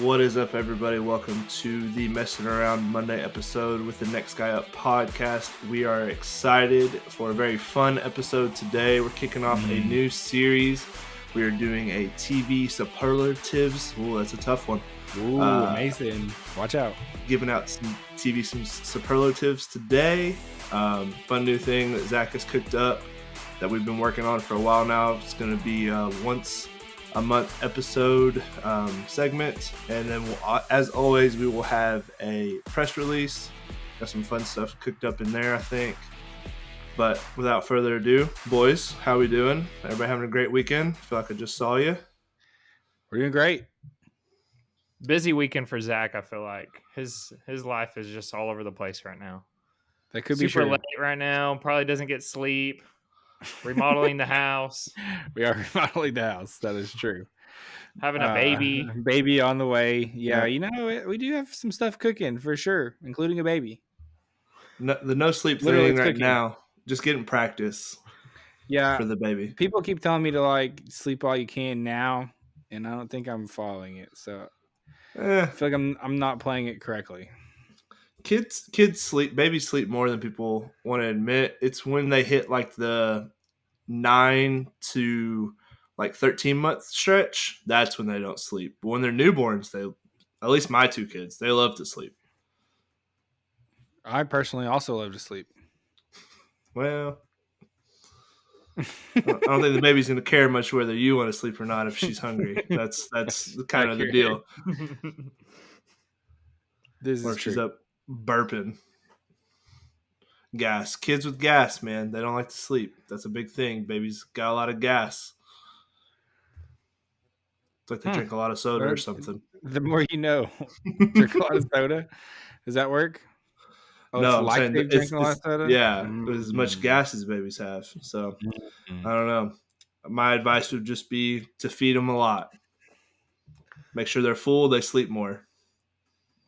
What is up, everybody? Welcome to the Messing Around Monday episode with the Next Guy Up podcast. We are excited for a very fun episode today. We're kicking off a new series. We are doing a TV Superlatives. Ooh, that's a tough one. Ooh, Messin. Watch out. Giving out some TV superlatives today. Fun new thing that Zach has cooked up that we've been working on for a while now. It's going to be once a month episode segment, and then as always we will have a press release. Got some fun stuff cooked up in there, I think. But without further ado, boys, how we doing? Everybody having a great weekend? I feel like I just saw you. We're doing great. Busy weekend for Zach. I feel like his life is just all over the place right now. That could Super be true. late right now. Probably doesn't get sleep. Remodeling the house. We are remodeling the house. That is true. Having a baby. Baby on the way. Yeah, you know, we do have some stuff cooking for sure, including a baby. No sleep Literally thing right cooking. now. Just getting practice. Yeah, for the baby. People keep telling me to like sleep all you can now, and I don't think I'm following it. So I feel like I'm not playing it correctly. Kids sleep, babies sleep more than people want to admit. It's when they hit like the 9 to like 13 month stretch, that's when they don't sleep. But when they're newborns, at least my two kids, they love to sleep. I personally also love to sleep. Well, I don't think the baby's going to care much whether you want to sleep or not if she's hungry. That's kind of the deal. This or is she's true. up burping. Gas. Kids with gas, man. They don't like to sleep. That's a big thing. Babies got a lot of gas. It's like they drink a lot of soda or something. The more you know. Drink a lot of soda. Does that work? Oh, no, it's I'm like saying they drink a lot of soda? Yeah, as much gas as babies have. So, I don't know. My advice would just be to feed them a lot. Make sure they're full. They sleep more.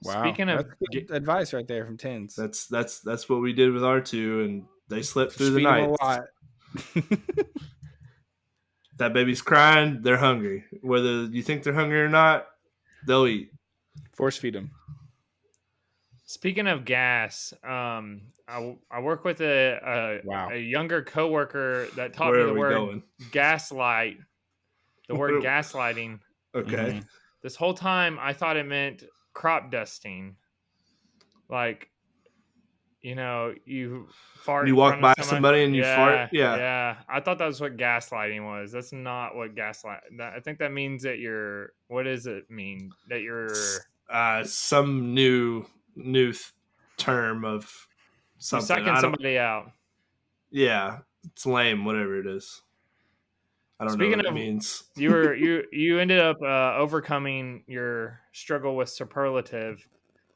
Wow, Speaking of that's good advice right there from Tens. That's what we did with our two, and they slept through the feed night. them a lot. That baby's crying. They're hungry. Whether you think they're hungry or not, they'll eat. Force feed them. Speaking of gas, I work with a younger coworker that taught me the word gaslight. The word gaslighting. Okay. Mm-hmm. This whole time I thought it meant crop dusting. Like, you know, you fart. You walk by somebody and you fart. Yeah. Yeah. I thought that was what gaslighting was. That's not what I think that means that you're. What does it mean? That you're some new term of something. You're sucking somebody out. Yeah, it's lame. Whatever it is. I don't know what it means. you ended up overcoming your struggle with superlative.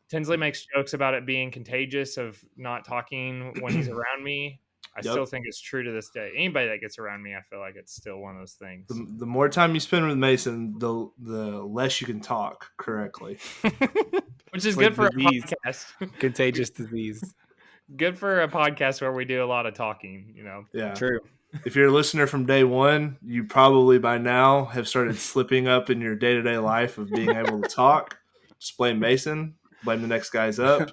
Tinsley makes jokes about it being contagious of not talking when he's around me. I still think it's true to this day. Anybody that gets around me, I feel like it's still one of those things. The more time you spend with Mason, the less you can talk correctly. Which is good for a podcast. Contagious disease. Good for a podcast where we do a lot of talking, you know. Yeah. True. If you're a listener from day one, you probably by now have started slipping up in your day-to-day life of being able to talk. Just blame Mason. Blame the next guys up.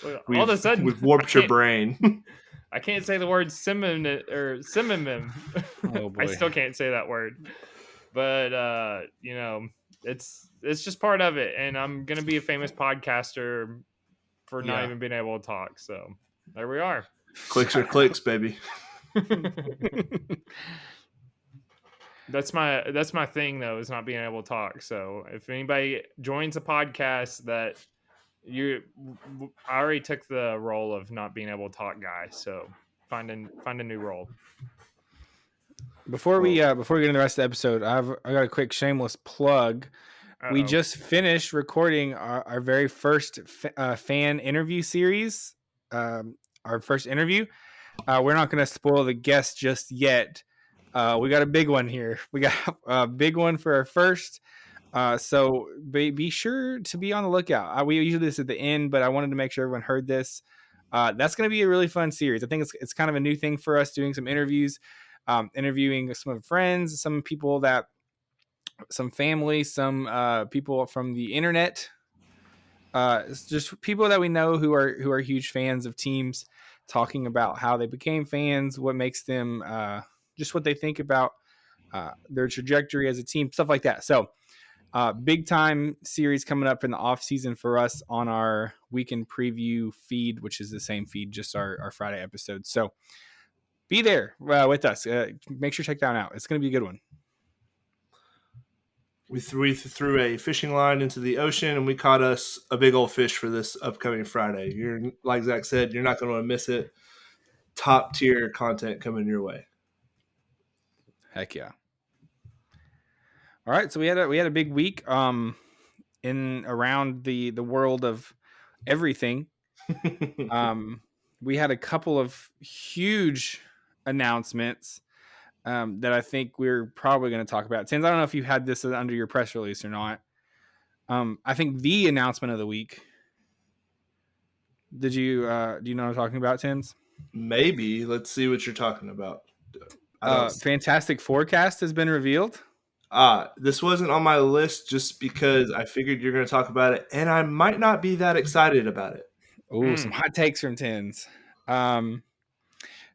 All of a sudden, we've warped your brain. I can't say the word synonym. Oh boy. I still can't say that word. But you know, it's just part of it. And I'm gonna be a famous podcaster for not even being able to talk. So there we are. Clicks are clicks, baby. That's my thing though, is not being able to talk. So if anybody joins a podcast that I already took the role of not being able to talk guy. So find a new role. Before we get into the rest of the episode, I got a quick shameless plug. Uh-oh. We just finished recording our very first fan interview series. Our first interview. We're not going to spoil the guest just yet. We got a big one here. We got a big one for our first So be sure to be on the lookout. We usually do this at the end, but I wanted to make sure everyone heard this. That's going to be a really fun series. I think it's kind of a new thing for us, doing some interviews, interviewing some friends, some people some family, some people from the internet. It's just people that we know who are huge fans of teams, talking about how they became fans, what makes them, just what they think about their trajectory as a team, stuff like that. So big time series coming up in the off season for us on our weekend preview feed, which is the same feed, just our Friday episode. So be there with us. Make sure to check that out. It's going to be a good one. We threw a fishing line into the ocean, and we caught us a big old fish for this upcoming Friday. You're, like Zach said, you're not going to want to miss it. Top tier content coming your way. Heck yeah! All right, so we had a big week in around the world of everything. We had a couple of huge announcements that I think we're probably going to talk about. Tins, I don't know if you had this under your press release or not. I think the announcement of the week. Do you know what I'm talking about, Tins? Maybe. Let's see what you're talking about. Fantastic Forecast has been revealed. This wasn't on my list just because I figured you're going to talk about it, and I might not be that excited about it. Oh, some hot takes from Tins.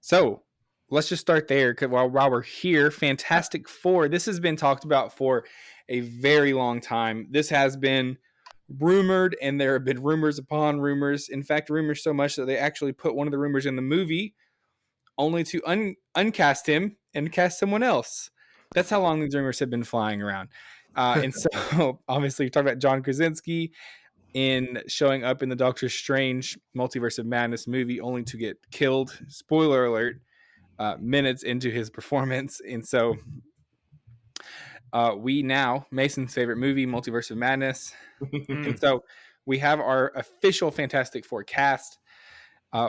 So let's just start there. While we're here, Fantastic Four. This has been talked about for a very long time. This has been rumored, and there have been rumors upon rumors. In fact, rumors so much that they actually put one of the rumors in the movie, only to uncast him and cast someone else. That's how long these rumors have been flying around. And so, obviously, we talked about John Krasinski in showing up in the Doctor Strange Multiverse of Madness movie, only to get killed. Spoiler alert, minutes into his performance. And so we now, Mason's favorite movie, Multiverse of Madness. And so we have our official Fantastic Four cast.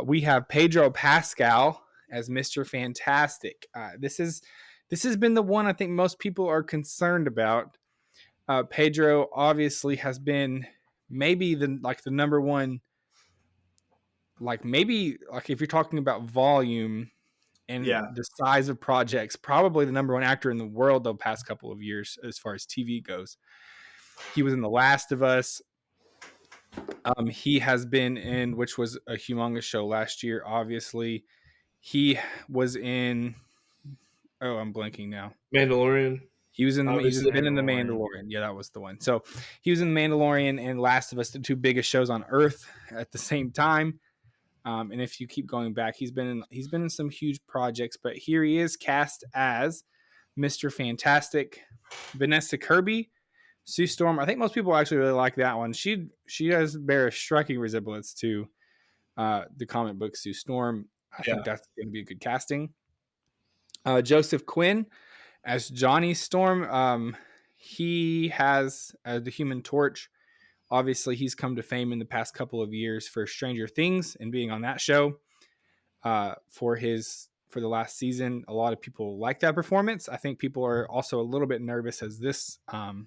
We have Pedro Pascal as Mr. Fantastic. This has been the one I think most people are concerned about. Pedro obviously has been maybe the number one, if you're talking about volume and the size of projects, probably the number one actor in the world the past couple of years as far as TV goes. He was in The Last of Us. He has been in, which was a humongous show last year, obviously. He was in, I'm blanking now. Mandalorian. He's been in The Mandalorian. Yeah, that was the one. So he was in The Mandalorian and Last of Us, the two biggest shows on Earth at the same time. And if you keep going back, he's been in some huge projects, but here he is cast as Mr. Fantastic. Vanessa Kirby, Sue Storm. I think most people actually really like that one. She does bear a striking resemblance to the comic book Sue Storm. I think that's going to be a good casting. Joseph Quinn as Johnny Storm. He has the Human Torch. Obviously, he's come to fame in the past couple of years for Stranger Things and being on that show for the last season. A lot of people like that performance. I think people are also a little bit nervous as this. I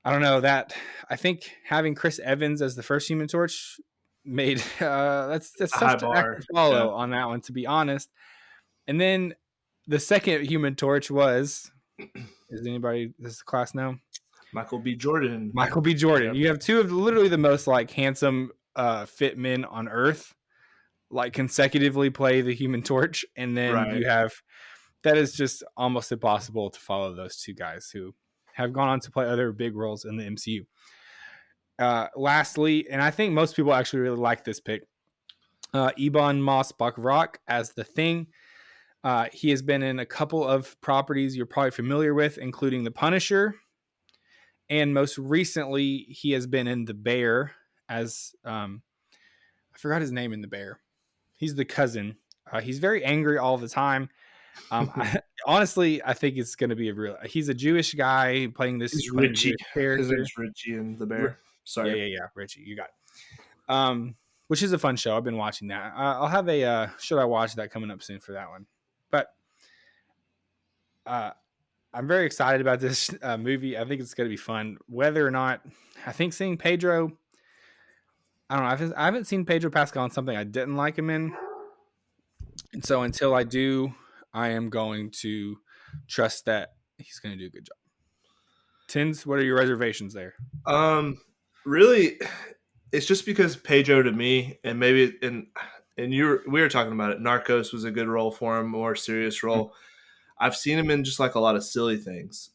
don't know that. I think having Chris Evans as the first Human Torch made that's tough to follow on that one, to be honest. And then the second Human Torch was, does the class know? Michael B. Jordan. Yep. You have two of literally the most handsome fit men on Earth, consecutively play the Human Torch, and then you have, that is just almost impossible to follow those two guys who have gone on to play other big roles in the MCU. Lastly, and I think most people actually really like this pick, Ebon Moss-Bachrach as the Thing. He has been in a couple of properties you're probably familiar with, including The Punisher. And most recently, he has been in The Bear as, I forgot his name in The Bear. He's the cousin. He's very angry all the time. Honestly, I think it's going to be he's a Jewish guy playing this Richie character. His name's Richie in The Bear. Sorry. Yeah. Richie, you got it. Which is a fun show. I've been watching that. I'll have a Should I Watch That coming up soon for that one. But I'm very excited about this movie. I think it's going to be fun. Whether or not, I think seeing Pedro, I don't know. I haven't seen Pedro Pascal in something I didn't like him in. And so until I do, I am going to trust that he's going to do a good job. Tins, what are your reservations there? Really, it's just because Pedro to me, and maybe we were talking about it. Narcos was a good role for him, more serious role. I've seen him in just like a lot of silly things.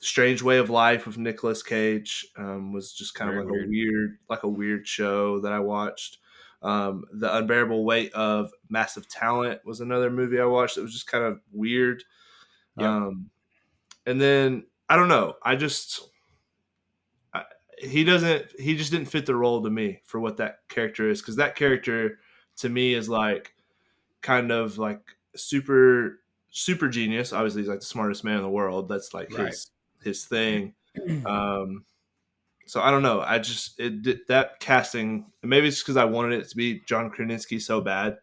Strange Way of Life with Nicolas Cage was just kind Very of weird. like a weird show that I watched. The Unbearable Weight of Massive Talent was another movie I watched. It was just kind of weird. Yep. And then I don't know. He just didn't fit the role to me for what that character is, because that character to me is like kind of like super genius. Obviously, he's like the smartest man in the world. That's like Right. his thing. So I don't know. That casting. Maybe it's because I wanted it to be John Krasinski so bad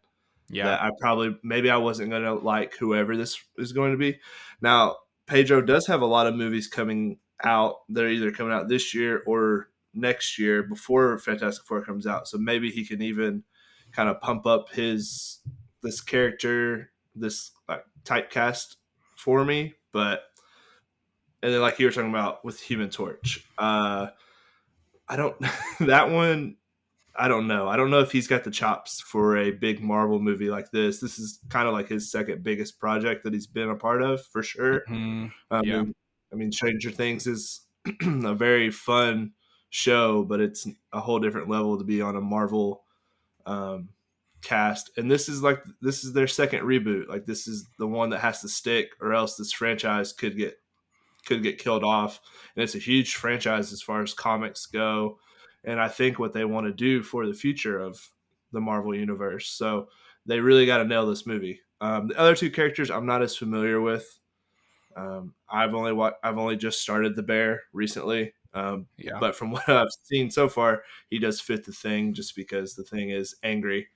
that maybe I wasn't going to like whoever this is going to be. Now, Pedro does have a lot of movies coming out. They're either coming out this year or next year before Fantastic Four comes out. So maybe he can even kind of pump up this character, this like typecast for me. But and then like you were talking about with Human Torch, I don't that one. I don't know. I don't know if he's got the chops for a big Marvel movie like this. This is kind of like his second biggest project that he's been a part of, for sure. I mean, Stranger Things is a very fun show, but it's a whole different level to be on a Marvel cast. And this is their second reboot. Like, this is the one that has to stick, or else this franchise could get killed off. And it's a huge franchise as far as comics go. And I think what they want to do for the future of the Marvel universe. So they really got to nail this movie. The other two characters I'm not as familiar with. I've only just started The Bear recently. But from what I've seen so far, he does fit the Thing, just because the Thing is angry.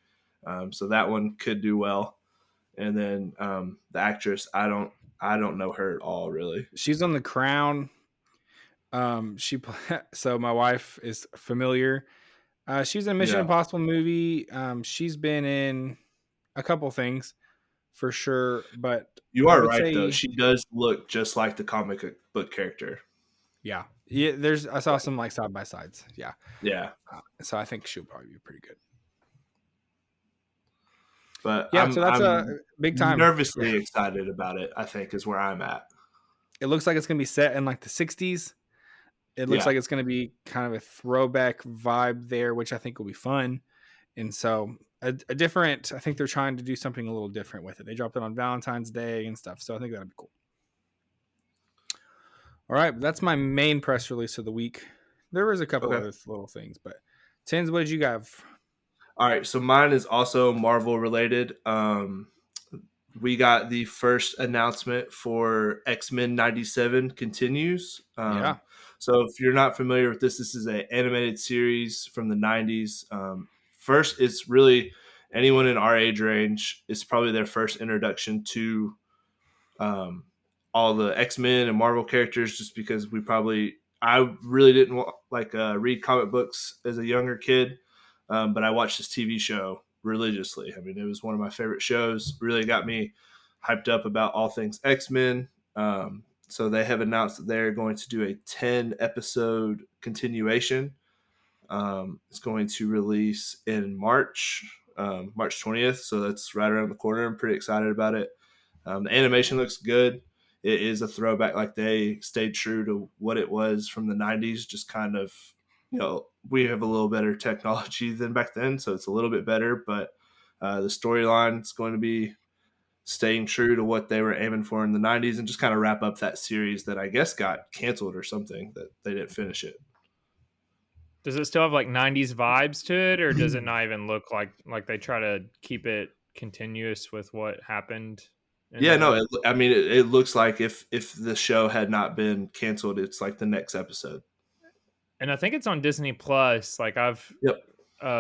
So that one could do well. And then the actress, I don't know her at all, really. She's on The Crown. So my wife is familiar. She's in a Mission Impossible movie. She's been in a couple things for sure, but you are right though. She does look just like the comic book character. Yeah. I saw some like side by sides. Yeah. So I think she'll probably be pretty good. But so that's a big time. Nervously excited about it, I think, is where I'm at. It looks like it's going to be set in like the 60s. It looks like it's going to be kind of a throwback vibe there, which I think will be fun. And so a different, I think they're trying to do something a little different with it. They dropped it on Valentine's Day and stuff. So I think that'd be cool. All right. That's my main press release of the week. There was a couple other little things, but Tins, what did you got? All right. So mine is also Marvel related. We got the first announcement for X-Men 97 continues. So if you're not familiar with this is an animated series from the 90s. First, it's really anyone in our age range. It's probably their first introduction to all the X-Men and Marvel characters, just because I really didn't read comic books as a younger kid, but I watched this TV show religiously. I mean, it was one of my favorite shows. Really got me hyped up about all things X-Men. So they have announced that they're going to do a 10-episode continuation. It's going to release in March 20th. So that's right around the corner. I'm pretty excited about it. The animation looks good. It is a throwback. Like, they stayed true to what it was from the 90s, just kind of, we have a little better technology than back then, so it's a little bit better, but the storyline is going to be staying true to what they were aiming for in the 90s, and just kind of wrap up that series that I guess got canceled or something, that they didn't finish it. Does it still have like 90s vibes to it, or does it not even look like they try to keep it continuous with what happened? It looks like if the show had not been canceled, it's like the next episode. And I think it's on Disney Plus. Like, I've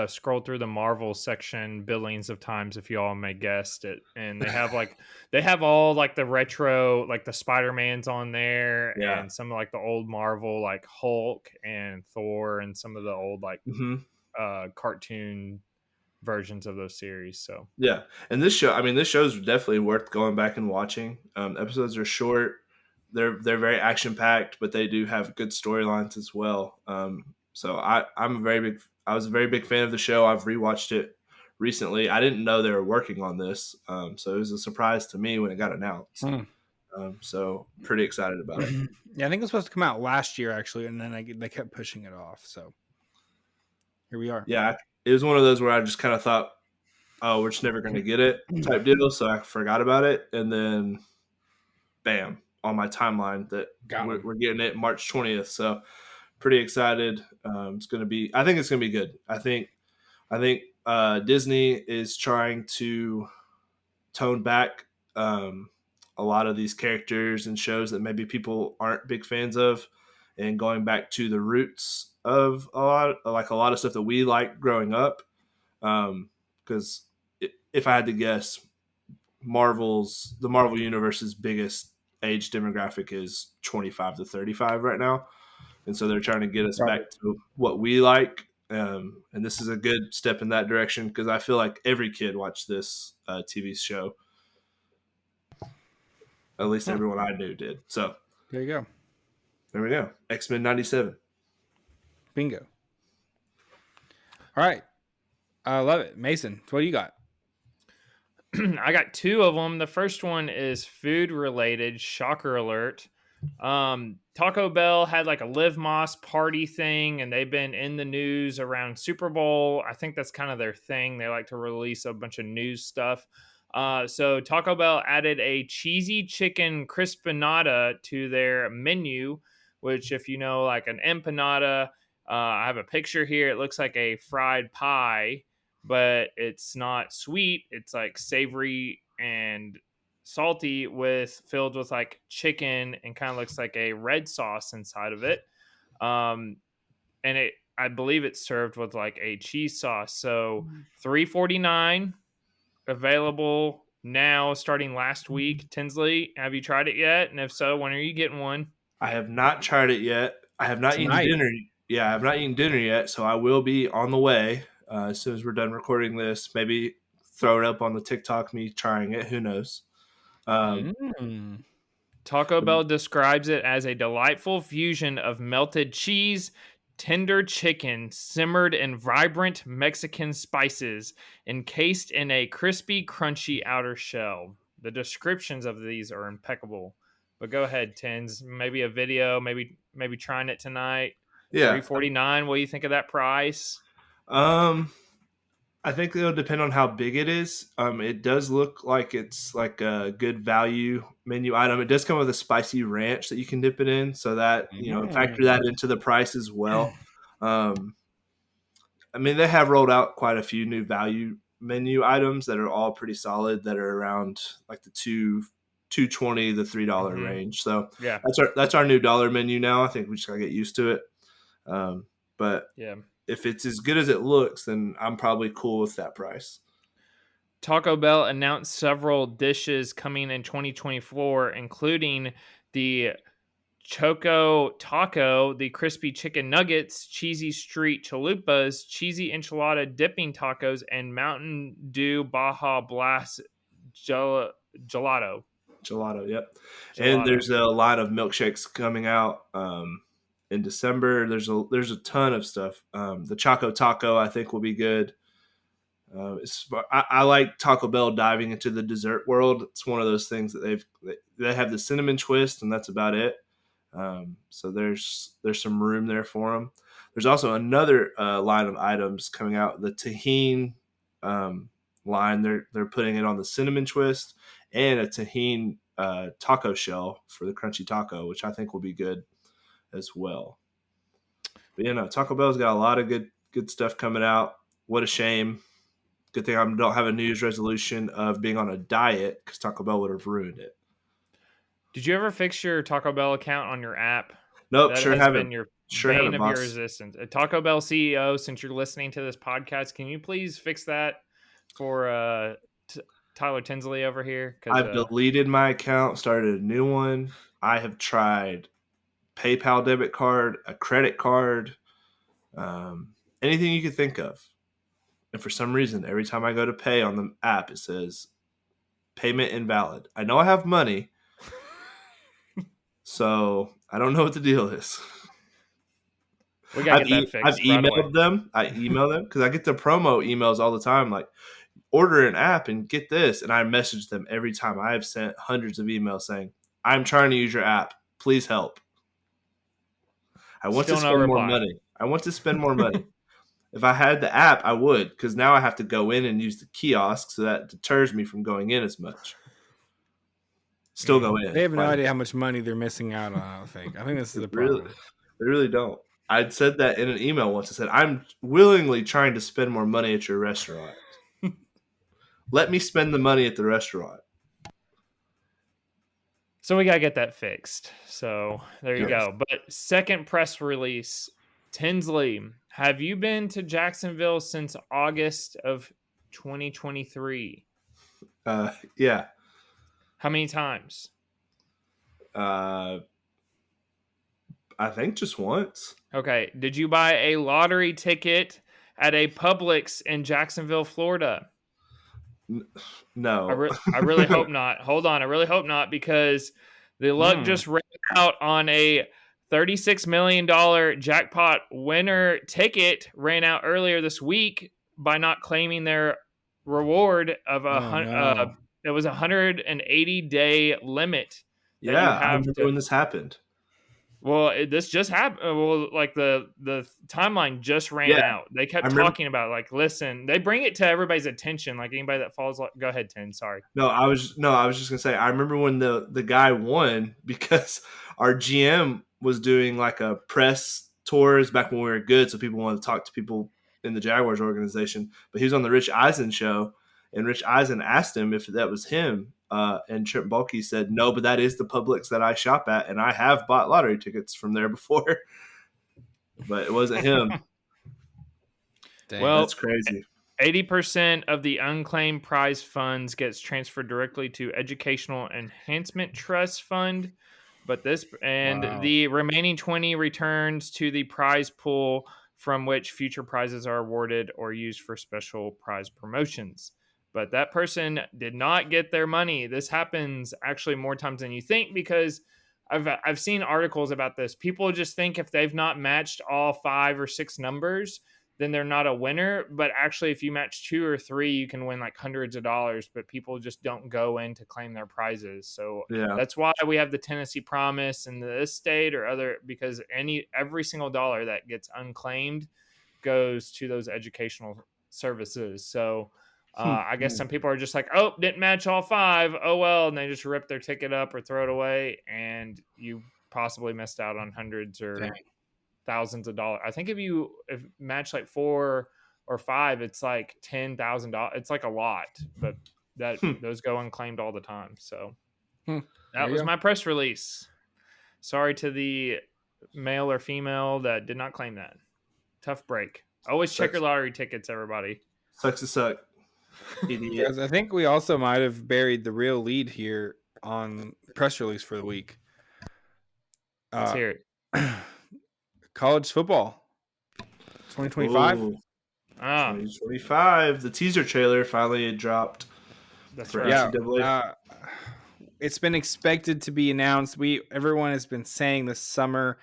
scrolled through the Marvel section billions of times, if you all may guessed it, and they have all like the retro, like the Spider-Mans on there, Yeah. and some of like the old Marvel, like Hulk and Thor, and some of the old like cartoon versions of those series. So yeah, and this show's definitely worth going back and watching. Episodes are short. They're very action packed, but they do have good storylines as well. So I was a very big fan of the show. I've rewatched it recently. I didn't know they were working on this, so it was a surprise to me when it got announced. So pretty excited about it. Yeah, I think it was supposed to come out last year actually, and then they kept pushing it off. So here we are. Yeah, it was one of those where I just kind of thought, oh, we're just never going to get it type deal. So I forgot about it, and then bam, on my timeline that we're getting it March 20th. So pretty excited. It's going to be, I think it's going to be good. I think Disney is trying to tone back a lot of these characters and shows that maybe people aren't big fans of, and going back to the roots of a lot of stuff that we liked growing up. Because if I had to guess, the Marvel Universe's biggest age demographic is 25 to 35 right now. And so they're trying to get us back to what we like. And this is a good step in that direction, because I feel like every kid watched this TV show. At least everyone I knew did. So there you go. There we go. X-Men 97. Bingo. All right. I love it. Mason, what do you got? I got two of them. The first one is food related. Shocker alert. Taco Bell had like a Live Moss party thing, and they've been in the news around Super Bowl. I think that's kind of their thing. They like to release a bunch of news stuff. So Taco Bell added a cheesy chicken Crispanada to their menu, which, if you know, like an empanada, I have a picture here. It looks like a fried pie, but it's not sweet. It's like savory and salty, filled with like chicken, and kind of looks like a red sauce inside of it. And I believe it's served with like a cheese sauce. So $3.49, available now, starting last week. Tinsley, have you tried it yet? And if so, when are you getting one? I have not tried it yet. I have not eaten dinner. Yeah, I have not eaten dinner yet, so I will be on the way as soon as we're done recording this. Maybe throw it up on the TikTok, me trying it. Who knows? Taco Bell describes it as a delightful fusion of melted cheese, tender chicken, simmered in vibrant Mexican spices, encased in a crispy, crunchy outer shell. The descriptions of these are impeccable. But go ahead, Tins. Maybe a video, maybe trying it tonight. Yeah. $3.49. What do you think of that price? I think it'll depend on how big it is. It does look like it's like a good value menu item. It does come with a spicy ranch that you can dip it in, so that, factor that into the price as well. I mean, they have rolled out quite a few new value menu items that are all pretty solid, that are around like the $2.20 the $3 range. So yeah, that's our new dollar menu now. I think we just gotta get used to it. But yeah, if it's as good as it looks, then I'm probably cool with that price. Taco Bell announced several dishes coming in 2024, including the Choco Taco, the crispy chicken nuggets, cheesy street chalupas, cheesy enchilada dipping tacos, and Mountain Dew Baja Blast gelato. Gelato, yep. Gelato. And there's a line of milkshakes coming out in December. There's a ton of stuff. The Choco Taco, I think, will be good. I like Taco Bell diving into the dessert world. It's one of those things that they have the cinnamon twist, and that's about it. So there's some room there for them. There's also another line of items coming out, the Tajin line. They're putting it on the cinnamon twist, and a Tajin taco shell for the crunchy taco, which I think will be good as well. But Taco Bell's got a lot of good stuff coming out. What a shame. Good thing I don't have a New Year's resolution of being on a diet, because Taco Bell would have ruined it. Did you ever fix your Taco Bell account on your app? Nope, sure haven't. Sure have bane it, of your boss. resistance. A Taco Bell CEO, since you're listening to this podcast, can you please fix that for Tyler Tinsley over here? I've deleted my account, started a new one. I have tried PayPal debit card, a credit card, anything you could think of. And for some reason, every time I go to pay on the app, it says payment invalid. I know I have money, so I don't know what the deal is. We gotta get that fixed. I've emailed them. I email them because I get the promo emails all the time, like order an app and get this. And I message them every time. I have sent hundreds of emails saying, I'm trying to use your app. Please help. I want to spend more money. I want to spend more money. If I had the app, I would, because now I have to go in and use the kiosk, so that deters me from going in as much. Still go in. They have no idea how much money they're missing out on, I don't think. I think this is the problem. They really don't. I'd said that in an email once. I said, I'm willingly trying to spend more money at your restaurant. Let me spend the money at the restaurant. So we got to get that fixed. So there you go. But second press release, Tinsley, have you been to Jacksonville since August of 2023? Yeah. How many times? I think just once. Okay. Did you buy a lottery ticket at a Publix in Jacksonville, Florida? No. I really hope not. Hold on. I really hope not, because the luck just ran out on a $36 million jackpot winner ticket. Ran out earlier this week by not claiming their reward of it was 180-day limit. Yeah, I remember when this happened. Well, this just happened. Well, like the timeline just ran out. They kept talking about it, like, listen, they bring it to everybody's attention. Like anybody that follows, go ahead, Tim. Sorry. No, I was just gonna say, I remember when the guy won, because our GM was doing like a press tours back when we were good, so people wanted to talk to people in the Jaguars organization. But he was on the Rich Eisen show, and Rich Eisen asked him if that was him. And Trent Baalke said, no, but that is the Publix that I shop at, and I have bought lottery tickets from there before. But it wasn't him. Dang. Well, that's crazy. 80% of the unclaimed prize funds gets transferred directly to Educational Enhancement Trust Fund, but the remaining 20 returns to the prize pool, from which future prizes are awarded or used for special prize promotions. But that person did not get their money. This happens actually more times than you think, because I've seen articles about this. People just think if they've not matched all 5 or 6 numbers, then they're not a winner. But actually, if you match 2 or 3, you can win like hundreds of dollars. But people just don't go in to claim their prizes. So that's why we have the Tennessee Promise in this state or other, because every single dollar that gets unclaimed goes to those educational services. So I guess some people are just like, oh, didn't match all 5. Oh, well. And they just rip their ticket up or throw it away. And you possibly missed out on hundreds or thousands of dollars. I think if match like 4 or 5, it's like $10,000. It's like a lot, but those go unclaimed all the time. So that was my press release. Sorry to the male or female that did not claim that. Tough break. Always check your lottery tickets, everybody. Sucks to suck. Idiot. I think we also might have buried the real lead here on press release for the week. Let's hear it. College football 2025. 2025. The teaser trailer finally dropped. That's right. Yeah. It's been expected to be announced. Everyone has been saying this summer.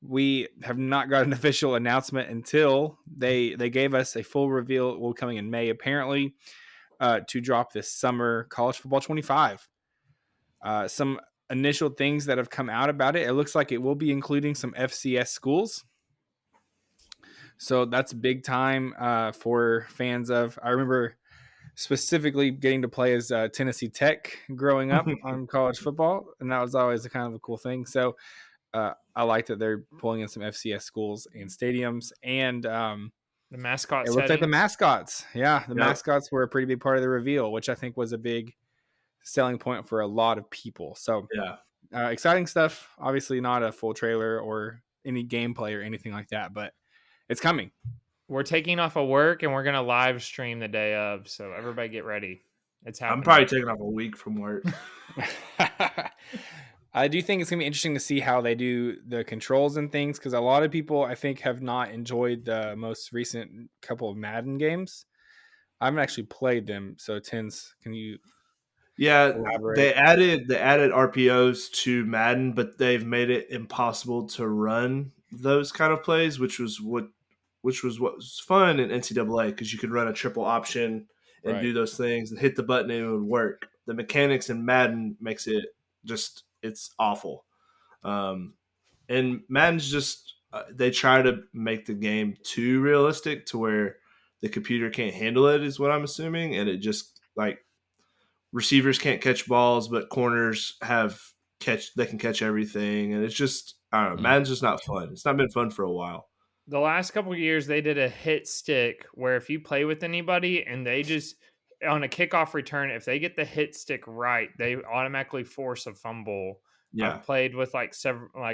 We have not got an official announcement until they gave us a full reveal. Coming in May, apparently, to drop this summer. College football 25. Some initial things that have come out about it. It looks like it will be including some FCS schools. So that's big time for fans of. I remember specifically getting to play as Tennessee Tech growing up on college football, and that was always a kind of a cool thing. So I like that they're pulling in some FCS schools and stadiums, and the mascots. It looked like the mascots. Yeah, mascots were a pretty big part of the reveal, which I think was a big selling point for a lot of people. So exciting stuff. Obviously not a full trailer or any gameplay or anything like that, but it's coming. We're taking off of work and we're gonna live stream the day of, so everybody get ready. It's happening. I'm probably taking off a week from work. I do think it's gonna be interesting to see how they do the controls and things, because a lot of people I think have not enjoyed the most recent couple of Madden games. I haven't actually played them, so Tins, can you? Yeah, elaborate? they added RPOs to Madden, but they've made it impossible to run those kind of plays, which was what was fun in NCAA, because you could run a triple option and do those things and hit the button and it would work. The mechanics in Madden makes it just it's awful. And Madden's just they try to make the game too realistic to where the computer can't handle it, is what I'm assuming, and it just like receivers can't catch balls, but corners they can catch everything, and it's just I don't know. Madden's just not fun. It's not been fun for a while. The last couple of years, they did a hit stick where if you play with anybody and they just on a kickoff return, if they get the hit stick right, they automatically force a fumble. Yeah. I've played with like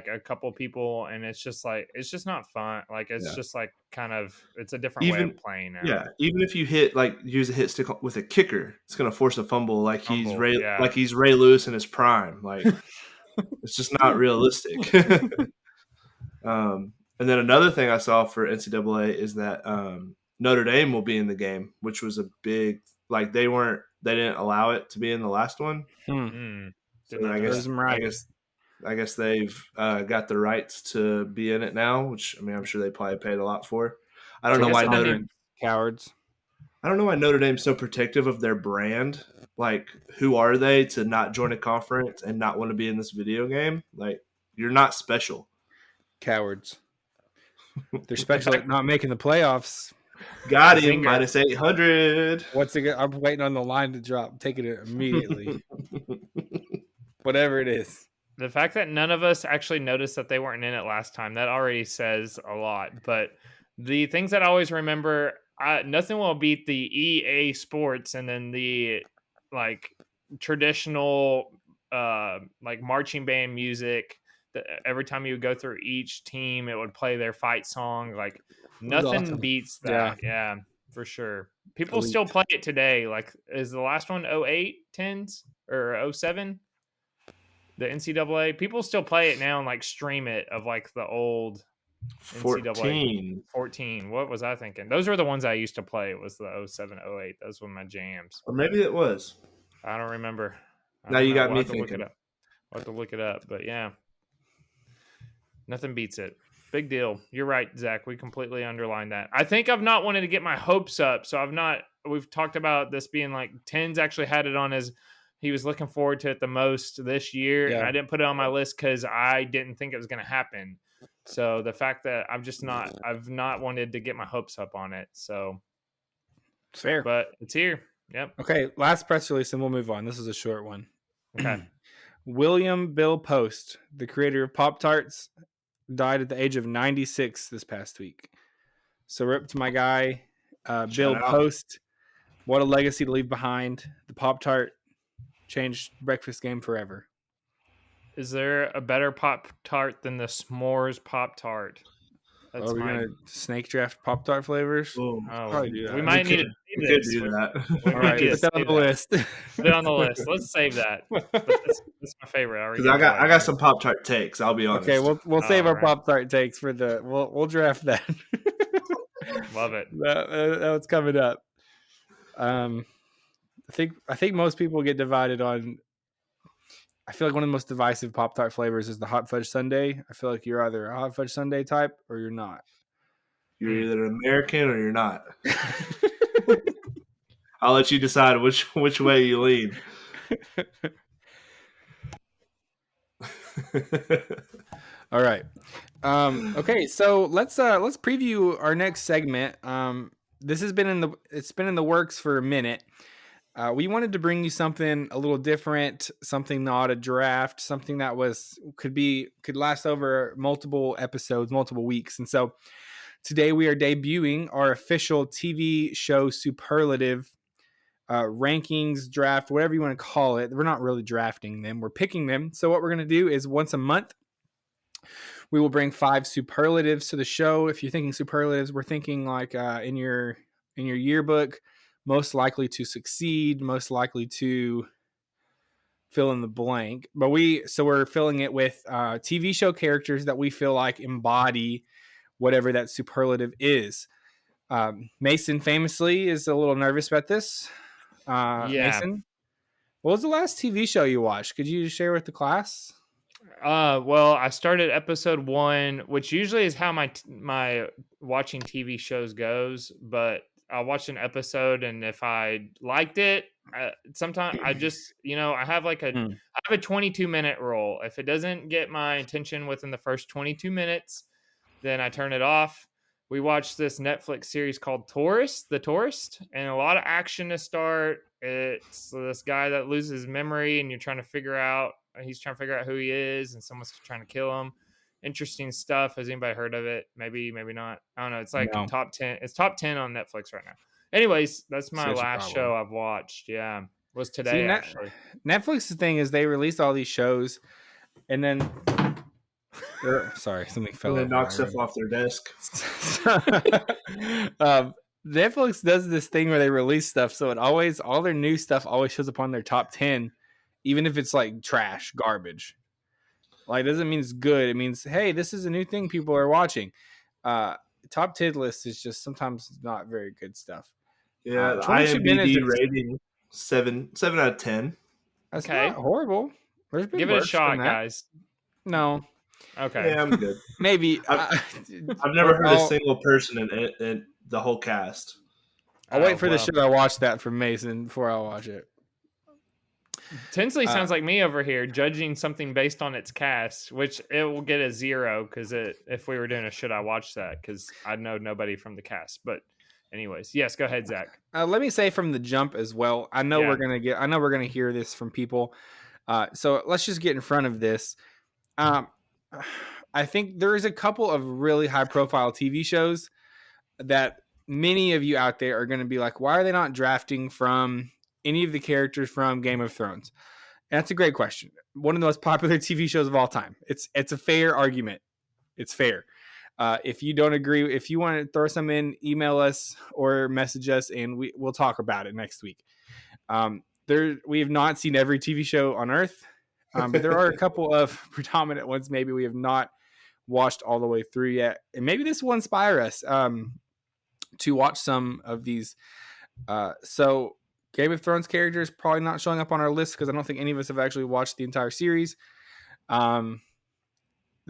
a couple of people, and it's just not fun. Like it's just like kind of it's a different way of playing now. Yeah, even if you use a hit stick with a kicker, it's gonna force a fumble like he's Ray Lewis in his prime. Like it's just not realistic. And then another thing I saw for NCAA is that Notre Dame will be in the game, which was a big they didn't allow it to be in the last one. So I guess they've got the rights to be in it now, which I mean I'm sure they probably paid a lot for. I don't know why cowards. I don't know why Notre Dame's so protective of their brand. Like, who are they to not join a conference and not want to be in this video game? Like, you're not special. Cowards. They're special at not making the playoffs. Got him. Minus 800. What's it? I'm waiting on the line to drop. I'm taking it immediately. Whatever it is. The fact that none of us actually noticed that they weren't in it last time, that already says a lot. But the things that I always remember, nothing will beat the EA Sports and then the traditional marching band music. Every time you would go through each team, it would play their fight song. Like nothing beats that. Yeah, for sure. People still play it today. Like, is the last one 08 10s or 07? The NCAA, people still play it now and stream it of the old 14. 14. What was I thinking? Those were the ones I used to play. It was the 07, 08. Those were my jams. Or maybe it was. I don't remember. Now you got me thinking. I'll have to look it up. But yeah, nothing beats it. Big deal. You're right, Zach. We completely underlined that. I think I've not wanted to get my hopes up. So we've talked about this being Tens actually had it on as he was looking forward to it the most this year. Yeah. And I didn't put it on my list because I didn't think it was going to happen. So the fact that I've not wanted to get my hopes up on it. So it's fair, but it's here. Yep. Okay. Last press release and we'll move on. This is a short one. Okay. William Bill Post, the creator of Pop-Tarts, died at the age of 96 this past week. So rip to my guy, Bill Post. What a legacy to leave behind. The Pop-Tart changed breakfast game forever. Is there a better Pop-Tart than the S'mores Pop-Tart? We're going to snake draft Pop-Tart flavors? Probably do that. We might need to do that. All right, put that on the list. Put it on the list. Let's save that. That's my favorite. Because I got some Pop-Tart takes, I'll be honest. Okay, we'll save our Pop-Tart takes for we'll draft that. Love it. That's coming up. I think most people get divided on. I feel like one of the most divisive Pop-Tart flavors is the hot fudge sundae. I feel like you're either a hot fudge sundae type or you're not. You're either American or you're not. I'll let you decide which way you lean. All right. Okay, so let's preview our next segment. This has been in the works for a minute. We wanted to bring you something a little different, something not a draft, something that could last over multiple episodes, multiple weeks. And so today we are debuting our official TV show superlative rankings, draft, whatever you want to call it. We're not really drafting them. We're picking them. So what we're going to do is once a month, We will bring 5 superlatives to the show. If you're thinking superlatives, we're thinking like in your yearbook, most likely to succeed, most likely to fill in the blank. But we're filling it with TV show characters that we feel like embody whatever that superlative is. Messin famously is a little nervous about this. Messin, what was the last TV show you watched? Could you share with the class? Well, I started episode 1, which usually is how my watching TV shows goes. But I watched an episode, and if I liked it, sometimes I just, I have I have a 22-minute rule. If it doesn't get my attention within the first 22 minutes, then I turn it off. We watched this Netflix series called The Tourist, and a lot of action to start. It's this guy that loses memory, and he's trying to figure out who he is, and someone's trying to kill him. Interesting stuff. Has anybody heard of it? Maybe not. I don't know. It's like top 10. It's top 10 on Netflix right now. Anyways, that's my last show I've watched. Yeah, was today actually. Netflix's thing is they release all these shows, and then sorry, something fell. And they knock stuff off their desk. Netflix does this thing where they release stuff, so all their new stuff always shows up on their top 10, even if it's like trash, garbage. Like, it doesn't mean it's good. It means, hey, this is a new thing people are watching. Top 10 list is just sometimes not very good stuff. Yeah, IMDb rating 7 out of 10. That's not horrible. Give it a shot, guys. No. Okay. Yeah, I'm good. Maybe. I've never heard a single person in the whole cast. I'll wait for the show I watch that from Messin before I watch it. Tinsley sounds like me over here judging something based on its cast, which it will get a 0 because if we were doing a should I watch that, because I know nobody from the cast. But anyways, yes, go ahead, Zach. Let me say from the jump as well. I know we're gonna hear this from people. So let's just get in front of this. I think there is a couple of really high profile TV shows that many of you out there are going to be like, why are they not drafting from any of the characters from Game of Thrones? And that's a great question. One of the most popular TV shows of all time. It's a fair argument. It's fair. If you don't agree, if you want to throw some in, email us or message us, and we'll talk about it next week. We have not seen every TV show on Earth, but there are a couple of predominant ones maybe we have not watched all the way through yet, and maybe this will inspire us to watch some of these. So Game of Thrones characters probably not showing up on our list because I don't think any of us have actually watched the entire series. The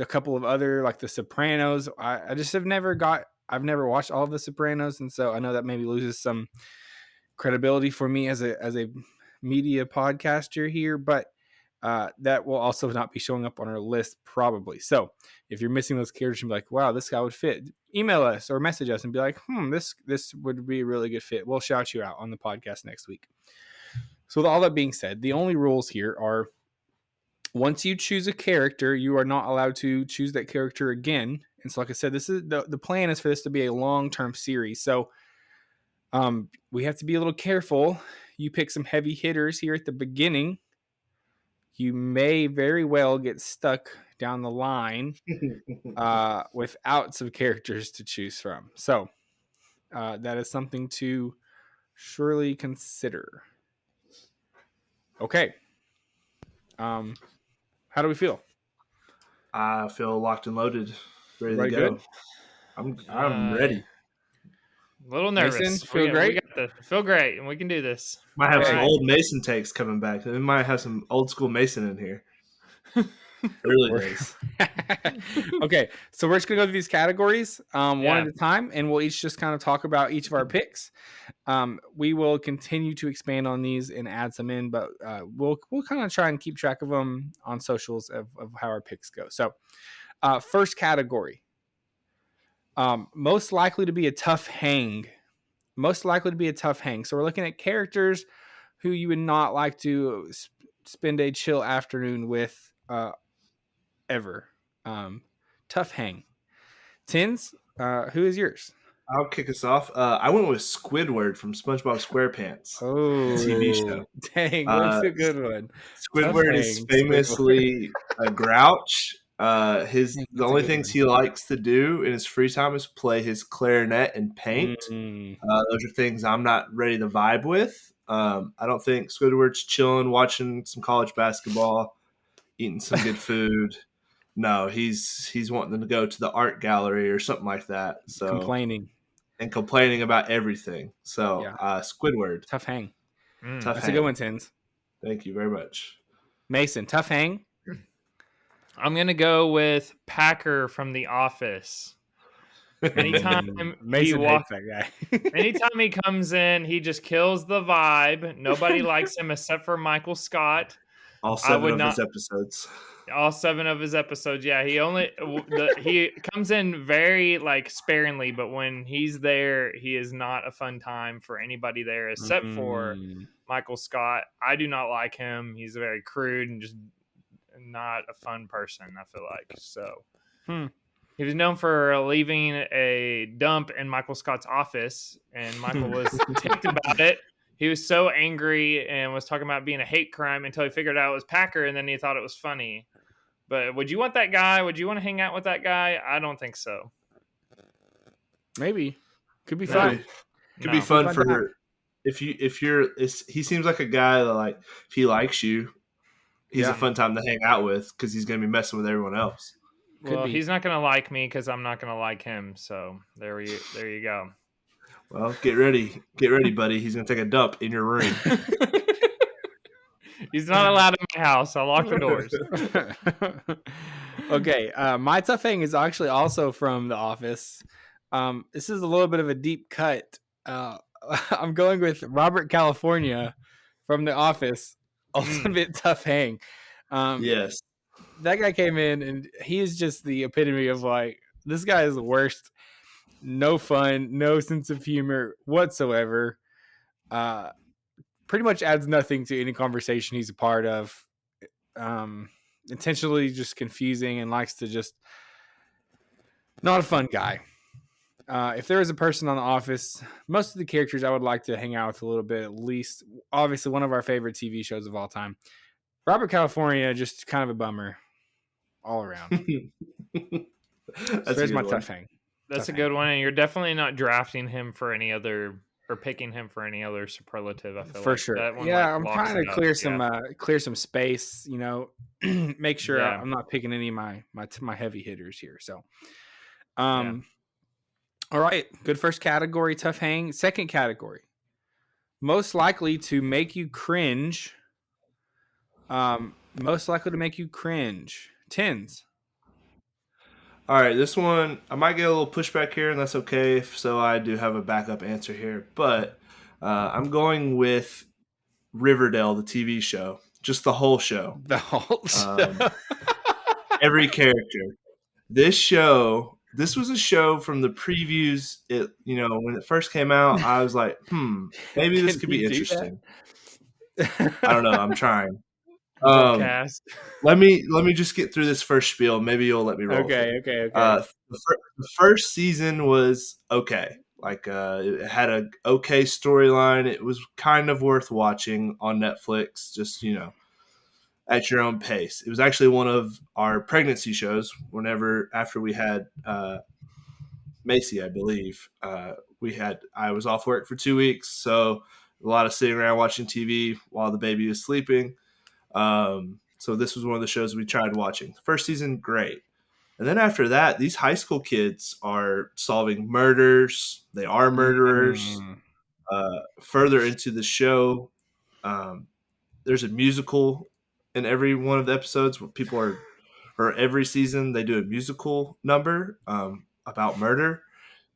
couple of other, like The Sopranos, I just I've never watched all of The Sopranos, and so I know that maybe loses some credibility for me as a media podcaster here, but that will also not be showing up on our list probably. So if you're missing those characters and be like, wow, this guy would fit, email us or message us and be like, this would be a really good fit. We'll shout you out on the podcast next week. So with all that being said, the only rules here are once you choose a character, you are not allowed to choose that character again. And so like I said, this is the plan is for this to be a long-term series. So we have to be a little careful. You pick some heavy hitters here at the beginning. You may very well get stuck down the line without some characters to choose from. So that is something to surely consider. Okay. How do we feel? I feel locked and loaded, ready to go. Good? I'm ready. A little nervous. Messin, feel great? Feel great, and we can do this. Might have some old Messin takes coming back. We might have some old school Messin in here. Really nice. Okay, so we're just gonna go through these categories one at a time, and we'll each just kind of talk about each of our picks. We will continue to expand on these and add some in, but we'll kind of try and keep track of them on socials of how our picks go. So, first category. Most likely to be a tough hang. So we're looking at characters who you would not like to spend a chill afternoon with ever. Tough hang. Tins, who is yours? I'll kick us off. I went with Squidward from SpongeBob SquarePants. Oh, TV show. Dang, that's a good one. Squidward is famously a grouch. The only things he likes to do in his free time is play his clarinet and paint. Those are things I'm not ready to vibe with. I don't think Squidward's chilling, watching some college basketball, eating some good food. No, he's wanting them to go to the art gallery or something like that. So complaining about everything. So Squidward, tough hang. Tough That's hang. a good one, Tins. Thank you very much. Mason, tough hang. I'm gonna go with Packer from The Office. Anytime Mason hates that guy. anytime he comes in, he just kills the vibe. Nobody likes him except for Michael Scott. All 7 of his episodes. All 7 of his episodes. Yeah, he comes in very like sparingly, but when he's there, he is not a fun time for anybody there except for Michael Scott. I do not like him. He's very crude and just not a fun person, I feel like. So he was known for leaving a dump in Michael Scott's office, and Michael was ticked about it. He was so angry and was talking about being a hate crime until he figured out it was Packer, and then he thought it was funny. But would you want that guy? Would you want to hang out with that guy? I don't think so. Maybe. Could be fun. Could be fun for he seems like a guy that, like, if he likes you, he's a fun time to hang out with because he's going to be messing with everyone else. Well, he's not going to like me because I'm not going to like him. So there you go. Well, get ready, buddy. He's going to take a dump in your room. He's not allowed in my house. I'll lock the doors. Okay, my tough hang is actually also from The Office. This is a little bit of a deep cut. I'm going with Robert California from The Office. Also a bit tough hang. Yes. That guy came in, and he is just the epitome of, like, this guy is the worst. No fun, no sense of humor whatsoever. Pretty much adds nothing to any conversation he's a part of. Intentionally just confusing and likes to just not a fun guy. If there was a person on The Office, most of the characters I would like to hang out with a little bit, at least. Obviously, one of our favorite TV shows of all time. Robert California, just kind of a bummer all around. So there's my tough hang. That's a good one, and you're definitely not drafting him for any other or picking him for any other superlative. I feel for like. sure. That one, I'm trying to clear some space. Make sure I'm not picking any of my heavy hitters here. So, all right, good first category, tough hang. Second category, most likely to make you cringe. Most likely to make you cringe. Tins. All right, this one, I might get a little pushback here, and that's okay. So I do have a backup answer here. But I'm going with Riverdale, the TV show. Just the whole show. The whole show. Every character. This was a show from the previews. When it first came out, I was like, maybe this could be interesting. I don't know. I'm trying. Let me just get through this first spiel. Maybe you'll let me roll. Okay. The first season was okay. Like it had a okay storyline. It was kind of worth watching on Netflix. Just at your own pace. It was actually one of our pregnancy shows. After we had Macy, I believe I was off work for 2 weeks, so a lot of sitting around watching TV while the baby was sleeping. So this was one of the shows we tried watching. First season, great. And then after that, these high school kids are solving murders. They are murderers. Further into the show, there's a musical in every one of the episodes where every season they do a musical number about murder.